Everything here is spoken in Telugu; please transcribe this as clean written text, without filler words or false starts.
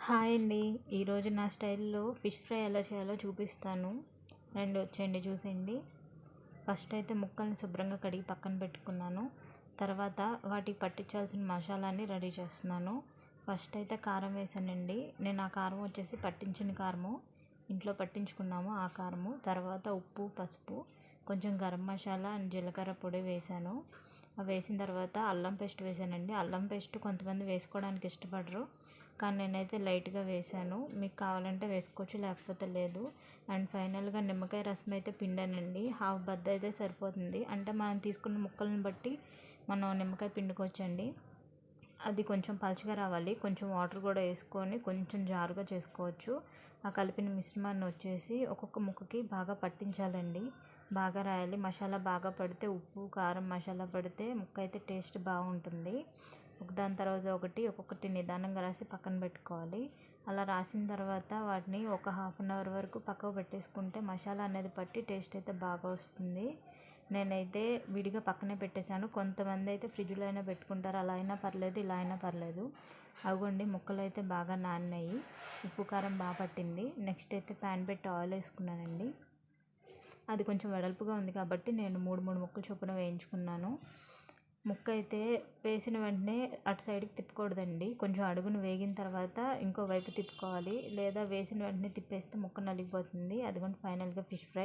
హాయ్ అండి. ఈరోజు నా స్టైల్లో ఫిష్ ఫ్రై ఎలా చేయాలో చూపిస్తాను. రండి వచ్చేయండి చూసేయండి. ఫస్ట్ అయితే ముక్కల్ని శుభ్రంగా కడిగి పక్కన పెట్టుకున్నాను. తర్వాత వాటికి పట్టించాల్సిన మసాలాని రెడీ చేస్తున్నాను. ఫస్ట్ అయితే కారం వేసానండి. నేను ఆ కారం వచ్చేసి పట్టించిన కారము, ఇంట్లో పట్టించుకున్నాము ఆ కారము. తర్వాత ఉప్పు, పసుపు, కొంచెం గరం మసాలా అండ్ జీలకర్ర పొడి వేసాను. అవి వేసిన తర్వాత అల్లం పేస్ట్ వేసానండి. అల్లం పేస్ట్ కొంతమంది వేసుకోవడానికి ఇష్టపడరు, కానీ నేనైతే లైట్గా వేసాను. మీకు కావాలంటే వేసుకోవచ్చు, లేకపోతే లేదు. అండ్ ఫైనల్గా నిమ్మకాయ రసం అయితే పిండానండి. హాఫ్ బద్ద అయితే సరిపోతుంది. అంటే మనం తీసుకున్న ముక్కలను బట్టి మనం నిమ్మకాయ పిండుకోవచ్చండి. అది కొంచెం పలుచగా రావాలి. కొంచెం వాటర్ కూడా వేసుకొని కొంచెం జారుగా చేసుకోవచ్చు. ఆ కలిపిన మిశ్రమాన్ని వచ్చేసి ఒక్కొక్క ముక్కకి బాగా పట్టించాలండి. బాగా రాయాలి. మసాలా బాగా పడితే, ఉప్పు కారం మసాలా పడితే ముక్క అయితే టేస్ట్ బాగుంటుంది. దాని తర్వాత ఒక్కొక్కటి నిదానంగా రాసి పక్కన పెట్టుకోవాలి. అలా రాసిన తర్వాత వాటిని ఒక హాఫ్ అన్ అవర్ వరకు పక్కకు పెట్టేసుకుంటే మసాలా అనేది పట్టి టేస్ట్ అయితే బాగా వస్తుంది. నేనైతే విడిగా పక్కనే పెట్టేశాను. కొంతమంది అయితే ఫ్రిడ్జ్లో అయినా పెట్టుకుంటారు. అలా అయినా పర్లేదు, ఇలా అయినా పర్లేదు. అవ్వండి ముక్కలు అయితే బాగా నానినాయి. ఉప్పు కారం బాగా పట్టింది. నెక్స్ట్ అయితే ప్యాన్ పెట్టి ఆయిల్ వేసుకున్నానండి. అది కొంచెం వెడల్పుగా ఉంది కాబట్టి నేను మూడు ముక్కలు చొప్పున వేయించుకున్నాను. ముక్క అయితే వేసిన వెంటనే అటు సైడ్కి తిప్పకూడదండి. కొంచెం అడుగును వేగిన తర్వాత ఇంకో వైపు తిప్పుకోవాలి, లేదా వేసిన వెంటనే తిప్పేస్తే ముక్క నలిగిపోతుంది. అదిగోండి ఫైనల్గా ఫిష్ ఫ్రై.